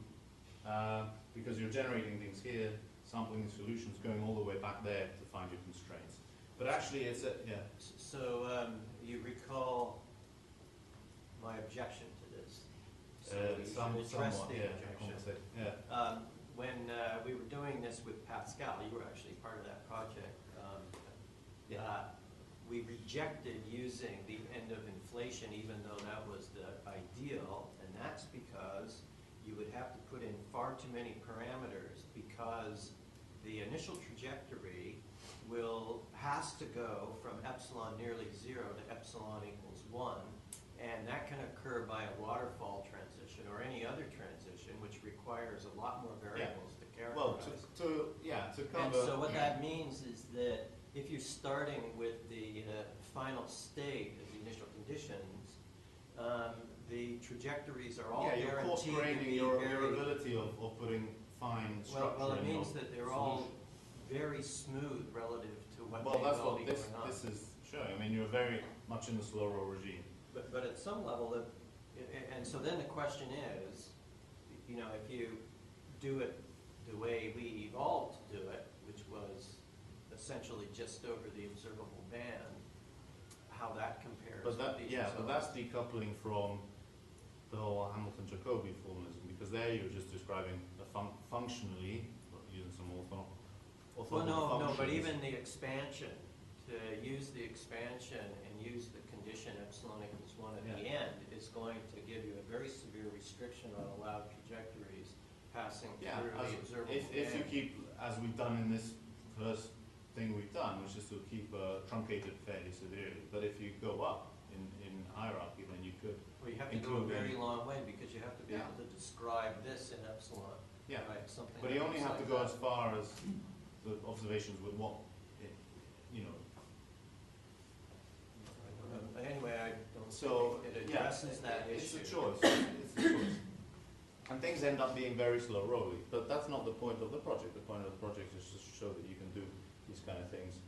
because you're generating things here, sampling the solutions, going all the way back there to find your constraints. But actually, it's a, yeah. So you recall objection to this. So we should address somewhat, the yeah, objection. yeah. When we were doing this with Pascal, you were actually part of that project. We rejected using the end of inflation, even though that was the ideal, and that's because you would have to put in far too many parameters, because the initial trajectory has to go from epsilon nearly 0 to epsilon equals 1, and that can occur by a waterfall transition or any other transition, which requires a lot more variables to characterize. Well, to cover. And so what that means is that if you're starting with the final state of the initial conditions, the trajectories are all you're course guaranteed to grading be your very... ability of putting fine structure. Well, it in means your that they're all solution. very smooth relative to what Well, may that's well what be this going on. is showing. I mean, you're very much in the slow roll regime. But at some level, and so then the question is, you know, if you do it the way we evolved to do it, which was essentially just over the observable band, how that compares But that, with these but that's results. decoupling from the whole Hamilton-Jacobi formalism, because there you're just describing a functionally, using some Well, no, but even the expansion, to use the expansion and use the condition epsilon equals 1 at the end is going to give you a very severe restriction on allowed trajectories passing through the observable if you band. keep, as we've done in this first thing we've done, which is to keep truncated fairly severely, but if you go up in hierarchy, then you could. Well, you have to go a include very any- long way, because you have to be able to describe this in epsilon. Yeah. Right, something But you that only looks have to like go that. as far as the observations would want, you know. Anyway, I don't So, think it addresses that it's issue. a choice. It's a choice. And things end up being very slow rolling, but that's not the point of the project. The point of the project is just to show that you can do these kind of things.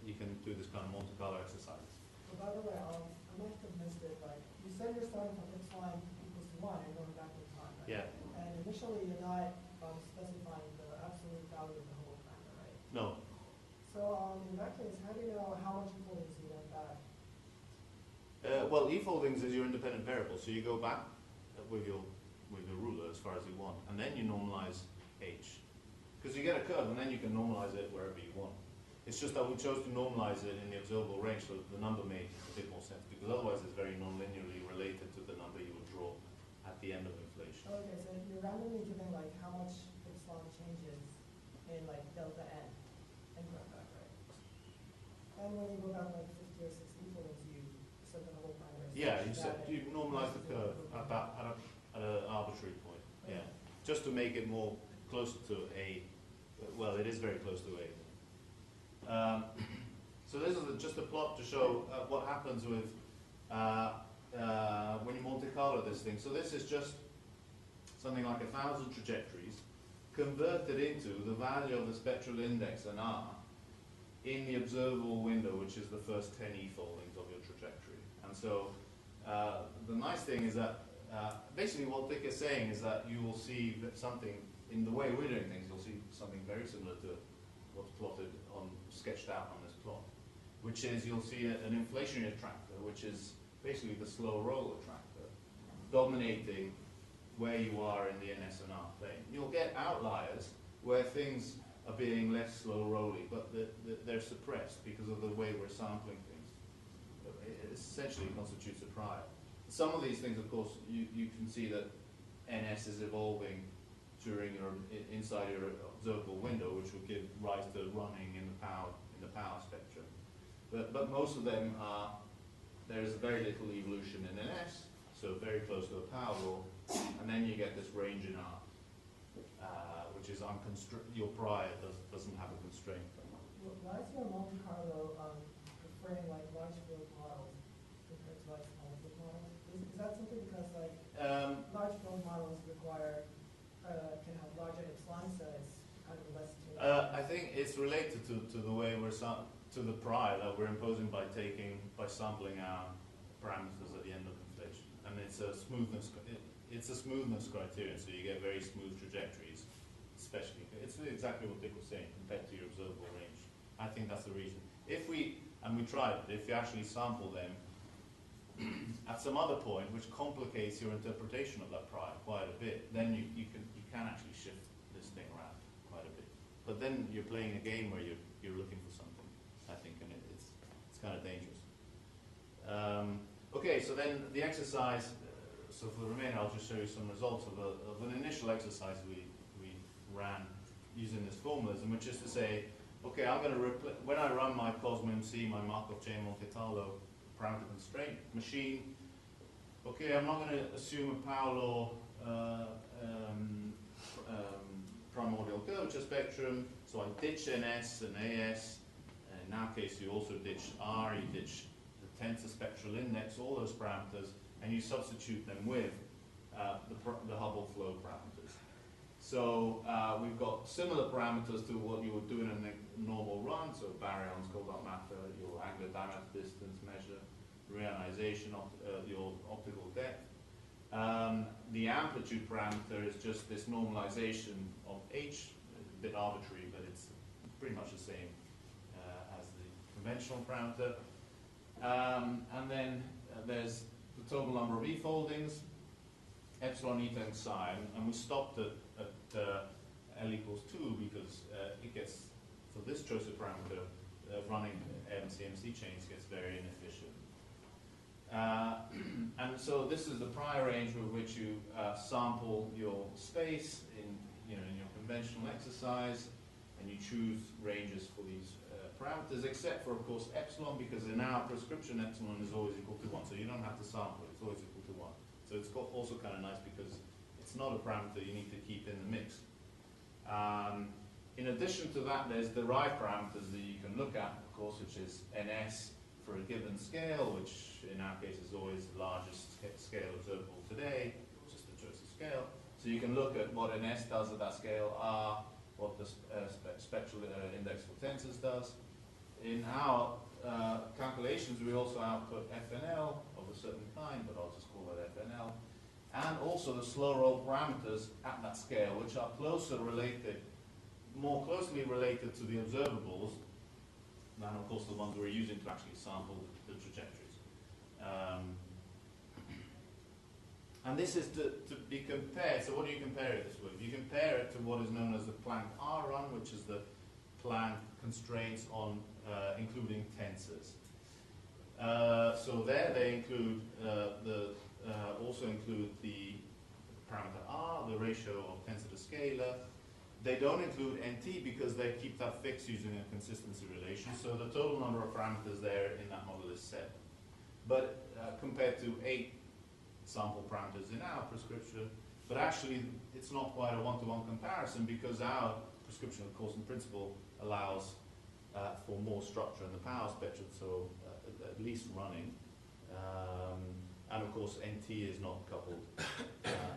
You can do this kind of Monte Carlo exercise. So by the way, I must have missed it, like, you said you're starting from epsilon equals to 1 and going back in time, right? Yeah. And initially you're not specifying the absolute value of the whole parameter, right? No. So in that case, how do you know how much equals you went back? Well, e-foldings is your independent variable, so you go back with your ruler as far as you want, and then you normalize h. Because you get a curve, and then you can normalize it wherever you want. It's just that we chose to normalize it in the observable range, so the number made a bit more sense, because otherwise it's very non-linearly related to the number you would draw at the end of inflation. Okay, so you're randomly giving like how much epsilon changes in like delta n and going back, right? And when you go back like 50 or 60 equals, you set the whole parameter. Yeah, you normalize the curve at an arbitrary point. Yeah, just to make it more closer to a. Well, it is very close to a. So this is just a plot to show what happens with when you Monte Carlo this thing. So this is just something like 1,000 trajectories converted into the value of the spectral index and R in the observable window, which is the first 10 e-foldings of your trajectory. And so the nice thing is that basically what Dick is saying is that you will see that something, in the way we're doing things, you'll see something very similar to what's plotted sketched out on this plot, which is you'll see an inflationary attractor, which is basically the slow roll attractor, dominating where you are in the NS and R plane. You'll get outliers where things are being less slow rolly, but they're suppressed because of the way we're sampling things. It essentially constitutes a prior. Some of these things, of course, you can see that NS is evolving during your inside your observable window, which will give rise to running in the power spectrum. But most of them are, there's very little evolution in NS, so very close to the power law, and then you get this range in R, which is your prior doesn't have a constraint. Why is your Monte Carlo preferring like large field models compared to like small field models? Is that simply because like large field models require can have larger epsilon size, kind of less I think it's related to the way to the prior that we're imposing by sampling our parameters at the end of inflation, and it's a smoothness criterion. So you get very smooth trajectories, especially. It's exactly what Dick was saying compared to your observable range. I think that's the reason. If we tried it, if you actually sample them at some other point, which complicates your interpretation of that prior quite a bit, then you can actually shift this thing around quite a bit. But then you're playing a game where you're looking for something, I think, and it's kind of dangerous. Okay, so then the exercise. So for the remainder, I'll just show you some results of an initial exercise we ran using this formalism, which is to say, okay, I'm going to when I run my CosmMC, my Markov chain Monte Carlo parameter constraint machine, okay, I'm not going to assume a power law primordial curvature spectrum, so I ditch NS and AS, and in our case you also ditch R, you ditch the tensor spectral index, all those parameters, and you substitute them with the Hubble flow parameters. So we've got similar parameters to what you would do in a normal run, so baryons, Goldbach matter, your angular diameter distance measure, reionization, your optical depth. The amplitude parameter is just this normalization of H, a bit arbitrary, but it's pretty much the same as the conventional parameter. And then there's the total number of E-foldings, epsilon, eta, and psi, and we stopped at L equals 2 because it gets, for this choice of parameter, running MCMC chains gets very inefficient. And so this is the prior range with which you sample your space in your conventional exercise, and you choose ranges for these parameters, except for, of course, epsilon, because in our prescription epsilon is always equal to 1, so you don't have to sample it, it's always equal to 1. So it's also kind of nice because it's not a parameter you need to keep in the mix. In addition to that, there's derived parameters that you can look at, of course, which is NS for a given scale, which in our case is always the largest scale observable today, just the choice of scale. So you can look at what NS does at that scale, R, what the spectral index for tensors does. In our calculations, we also output FNL of a certain kind, but I'll just call it FNL. And also the slow roll parameters at that scale, which are more closely related to the observables than, of course, the ones we're using to actually sample the trajectories. And this is to be compared. So what do you compare this with? You compare it to what is known as the Planck R run, which is the Planck constraints on including tensors. So there they include also include the parameter R, the ratio of tensor to scalar. They don't include NT because they keep that fixed using a consistency relation. So the total number of parameters there in that model is 7. But compared to 8 sample parameters in our prescription, but actually it's not quite a one-to-one comparison because our prescription, of course, in principle allows for more structure in the power spectrum, so at least running. And of course, NT is not coupled.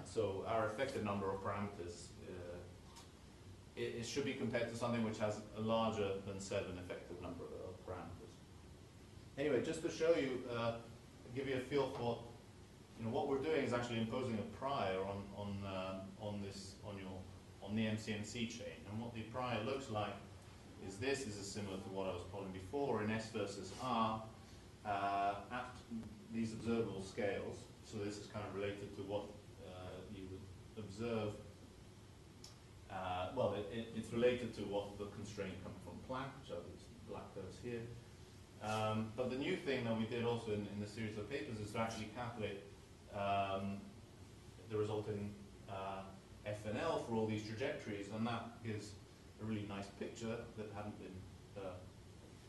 So our effective number of parameters, it should be compared to something which has a larger than 7 effective number of parameters. Anyway, just to show you, give you a feel for, what we're doing is actually imposing a prior on the MCMC chain, and what the prior looks like is this. This is similar to what I was plotting before in S versus R at these observable scales. So this is kind of related to what you would observe. Well, it's related to what the constraint coming from Planck, which are these black curves here. But the new thing that we did also in the series of papers is to actually calculate the resulting FNL for all these trajectories, and that gives a really nice picture that hadn't been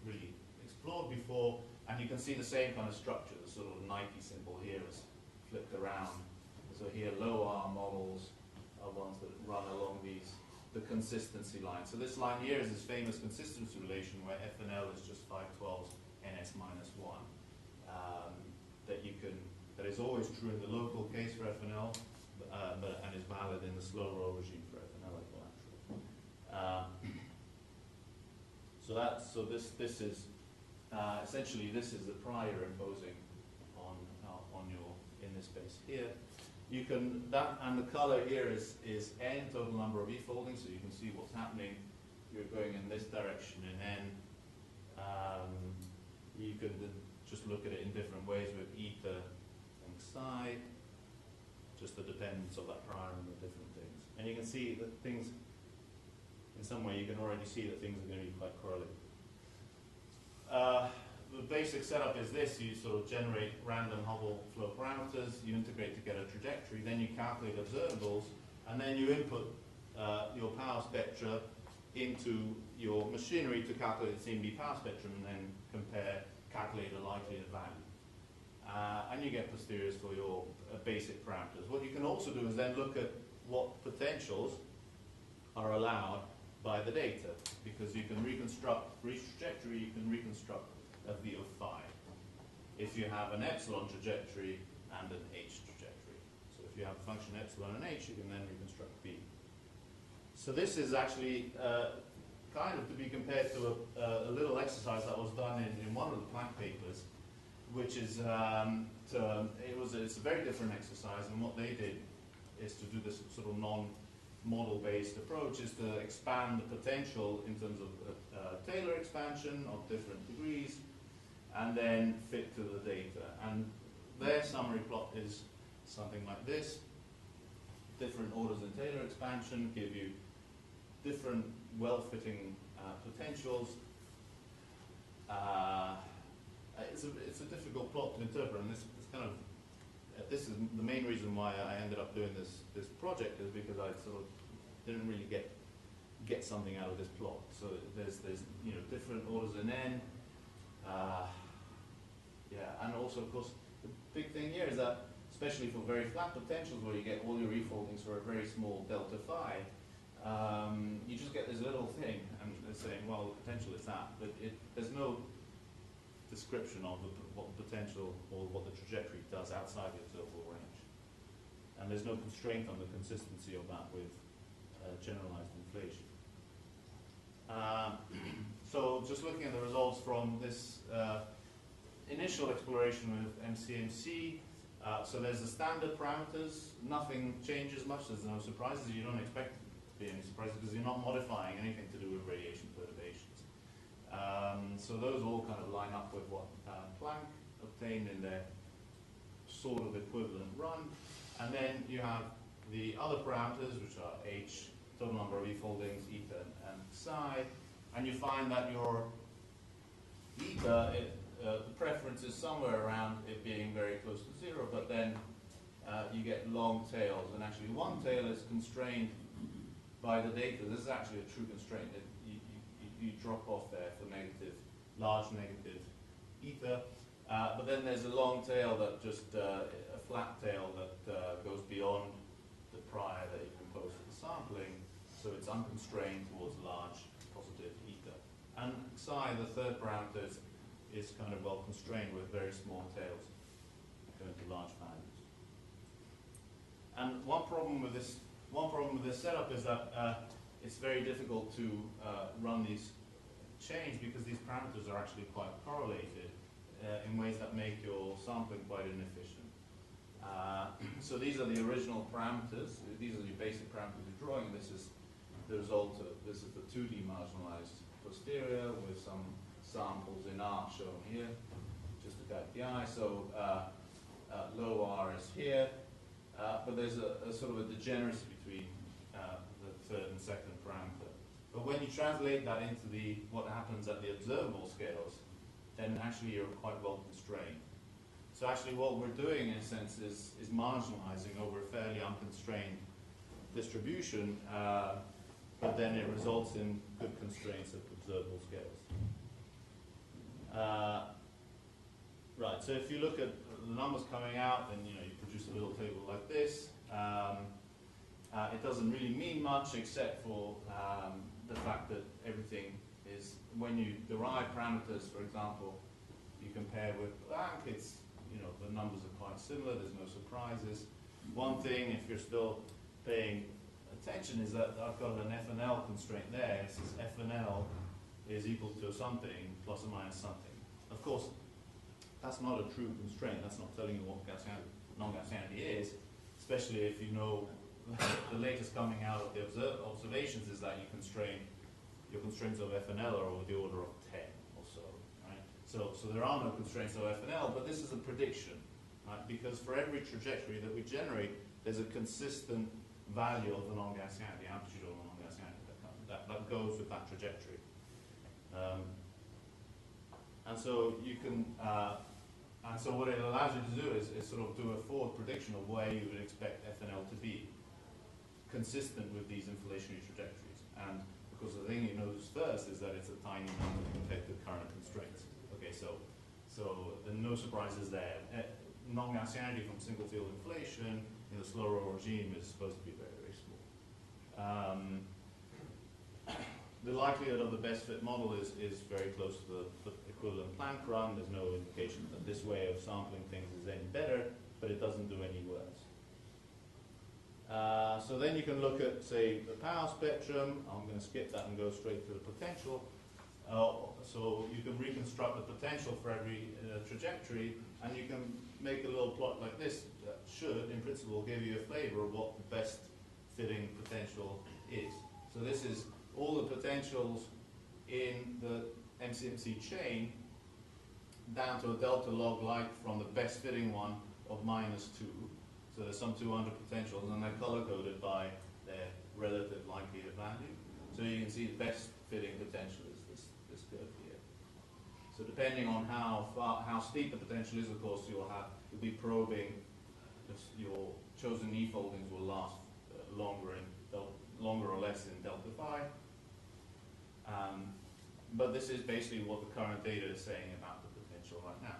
really explored before. And you can see the same kind of structure. The sort of Nike symbol here is flipped around. So here, low R models are ones that run along the consistency line. So this line here is this famous consistency relation where FNL is just 5/12 NS minus 1. That is always true in the local case for FNL, and is valid in the slow roll regime for FNL equilateral. So this is essentially this is the prior imposing on in this space here. You can and the color here is n, total number of e-foldings, so you can see what's happening. You're going in this direction in n. You can just look at it in different ways with eta and psi, just the dependence of that prior on the different things. And you can see that things, in some way, you can already see that things are going to be quite correlated. The basic setup is this: you sort of generate random Hubble flow parameters, you integrate to get a trajectory, then you calculate observables, and then you input your power spectra into your machinery to calculate the CMB power spectrum, and then calculate a likelihood value. And you get posteriors for your basic parameters. What you can also do is then look at what potentials are allowed by the data, because you can reconstruct, for each trajectory, you can reconstruct a V of phi. If you have an epsilon trajectory and an h trajectory. So if you have a function epsilon and h, you can then reconstruct V. So this is actually kind of to be compared to a little exercise that was done in one of the Planck papers, which is, it's a very different exercise, and what they did is to do this sort of non-model-based approach, is to expand the potential in terms of Taylor expansion of different degrees, and then fit to the data. And their summary plot is something like this. Different orders in Taylor expansion give you different well-fitting potentials. It's a difficult plot to interpret, and this is the main reason why I ended up doing this project, is because I sort of didn't really get something out of this plot. So there's different orders in n. And also, of course, the big thing here is that, especially for very flat potentials where you get all your refoldings for a very small delta phi, you just get this little thing, and they're saying, well, the potential is that, but there's no description of what the potential or what the trajectory does outside the observable range. And there's no constraint on the consistency of that with generalized inflation. So just looking at the results from this initial exploration with MCMC, so there's the standard parameters, nothing changes much, there's no surprises, you don't expect to be any surprises because you're not modifying anything to do with radiation perturbations. So those all kind of line up with what Planck obtained in their sort of equivalent run. And then you have the other parameters, which are h, total number of e-foldings, eta, and psi, and you find that your eta, the preference is somewhere around it being very close to zero, but then you get long tails, and actually one tail is constrained by the data. This is actually a true constraint. You drop off there for large negative eta, but then there's a long tail that just, a flat tail that goes beyond the prior that you compose for the sampling, so it's unconstrained towards large positive eta. And psi, the third parameter, is kind of well constrained with very small tails going to large values. And one problem with this setup is that it's very difficult to run these chains because these parameters are actually quite correlated in ways that make your sampling quite inefficient. So these are the original parameters. These are the basic parameters you're drawing. This is the result of, this is the 2D marginalized posterior with some samples in R shown here, just to guide the eye. So low R is here, but there's a sort of a degeneracy between the third and second parameter. But when you translate that into what happens at the observable scales, then actually you're quite well constrained. So actually what we're doing in a sense is marginalizing over a fairly unconstrained distribution, but then it results in good constraints at observable scales. Right, so if you look at the numbers coming out, then you produce a little table like this. It doesn't really mean much except for the fact that everything is, when you derive parameters, for example, you compare with Planck, it's, the numbers are quite similar, there's no surprises. One thing, if you're still paying attention, is that I've got an FNL constraint there. It says FNL is equal to something plus or minus something. Of course, that's not a true constraint. That's not telling you what non-Gaussianity is, especially if you know the latest coming out of the observations is that your constraints of FNL are of the order of 10 or so, right? So there are no constraints of FNL, but this is a prediction. right? Because for every trajectory that we generate, there's a consistent value of the non-Gaussian, the amplitude of the non-Gaussian that goes with that trajectory. And so you can, and so what it allows you to do is sort of do a forward prediction of where you would expect FNL to be, consistent with these inflationary trajectories. And because the thing you notice first is that it's a tiny number compared to current constraints. Okay, so there are no surprises there. Non-Gaussianity from single field inflation in the slow roll regime is supposed to be very, very small. The likelihood of the best fit model is very close to the equivalent Planck run. There's no indication that this way of sampling things is any better, but it doesn't do any worse. So then you can look at, say, the power spectrum. I'm going to skip that and go straight to the potential. So you can reconstruct the potential for every trajectory, and you can make a little plot like this that should, in principle, give you a flavor of what the best fitting potential is. So this is all the potentials in the MCMC chain down to a delta log light from the best fitting one of -2. So there's some 200 potentials, and they're color-coded by their relative likelihood value. So you can see the best fitting potential is this curve here. So depending on how steep the potential is, of course, you'll be probing. Your chosen E foldings will last longer or less in delta phi. But this is basically what the current data is saying about the potential right now.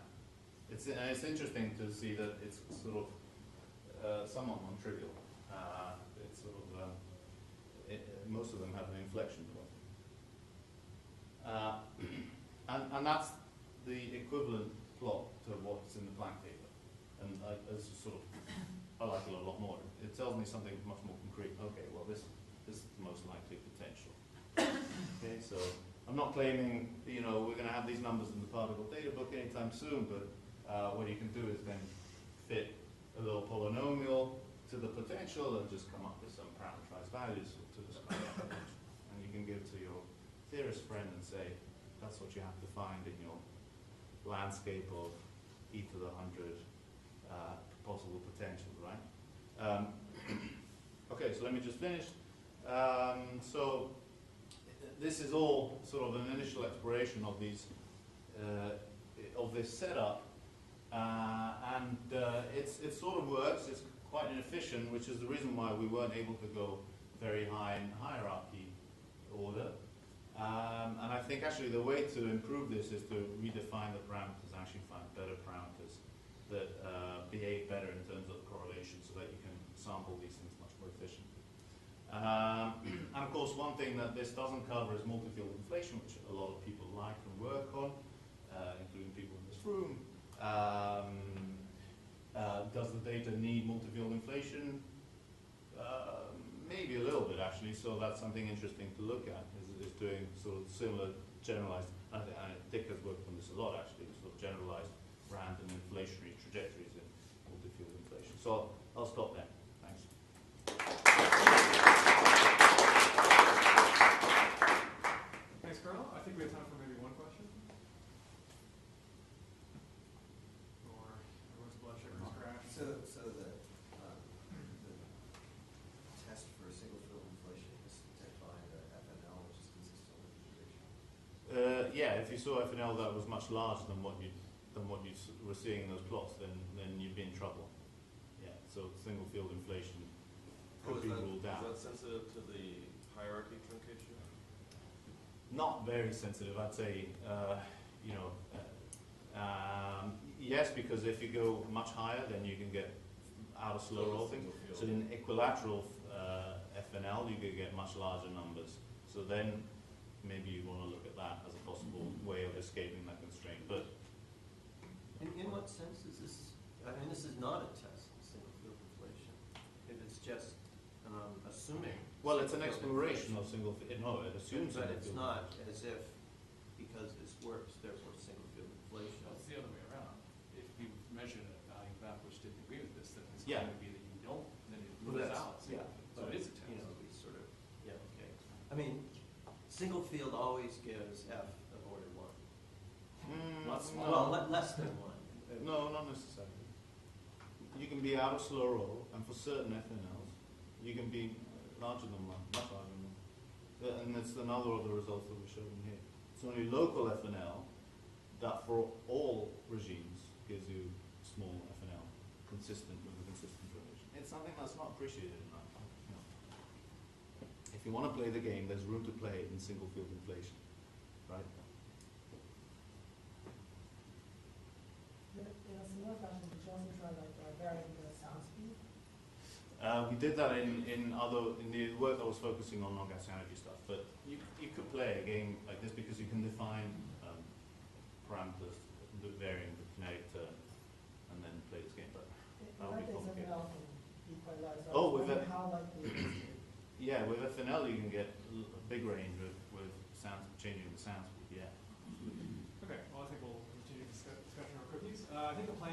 It's interesting to see that it's sort of somewhat non-trivial. It's sort of most of them have an inflection point, and that's the equivalent plot to what's in the Planck paper. And I like it a lot more. It tells me something much more concrete. Okay, well this is the most likely potential. Okay, so I'm not claiming we're going to have these numbers in the particle data book anytime soon, but what you can do is then fit a little polynomial to the potential and just come up with some parameterized values to describe that potential. And you can give to your theorist friend and say, that's what you have to find in your landscape of e to the 100 possible potentials, right? Okay, so let me just finish. So this is all sort of an initial exploration of these of this setup. And it sort of works. It's quite inefficient, which is the reason why we weren't able to go very high in hierarchy order. And I think actually the way to improve this is to redefine the parameters, actually find better parameters that behave better in terms of correlation so that you can sample these things much more efficiently. And of course, one thing that this doesn't cover is multi-field inflation, which a lot of people like and work on, including people in this room. Does the data need multi-field inflation? Maybe a little bit, actually. So that's something interesting to look at, is doing sort of similar generalized, and Dick has worked on this a lot, actually, sort of generalized random inflationary trajectories in multi-field inflation. So I'll stop there. Thanks. Thanks, Carlo. I think we have time for maybe one question. Or everyone's blood sugar's crashed. So the test for single field inflation is to find the FNL, which is consistent with the prediction. Yeah, if you saw FNL that was much larger than what you were seeing in those plots, then you'd be in trouble. Yeah, so single field inflation could be ruled out. Is that sensitive to the hierarchy truncation? Not very sensitive, I'd say. Yes, because if you go much higher, then you can get out of slow roll things. So in equilateral FNL, you could get much larger numbers. So then maybe you want to look at that as a possible way of escaping that constraint. But in what sense is this? I mean, this is not a test of single field inflation. If it's just assuming. Well, it's an exploration of single field. No, it assumes. But it's not as if because this works, therefore single field inflation. Well, it's the other way around. If you measure a value of that which didn't agree with this, then it's Yeah. going to be that you don't, then it Well, moves that's- out. So, yeah. so it is a test. We sort of, okay. I mean, single field always gives F of order 1. Lots no. smaller. Well, less than 1. No, not necessarily. be out of slow roll, and for certain FNLs, you can be larger than 1, much larger than 1. And that's another of the results that we showed in here. It's only local FNL that for all regimes gives you small FNL, consistent with a consistent relation. It's something that's not appreciated enough. No. If you want to play the game, there's room to play in single field inflation, right? In a similar fashion, did you also try like varying the sound speed? We did that in the work that was focusing on non-gas energy stuff, but you could play a game like this because you can define parameters varying the kinetic term and then play this game, but that would be complicated. FNL can be quite large, so Oh, with how likely it is to yeah, with FNL you can get a big range with sound, changing the sound speed, yeah. Okay, well, I think we'll continue discussion on cookies. I think the plan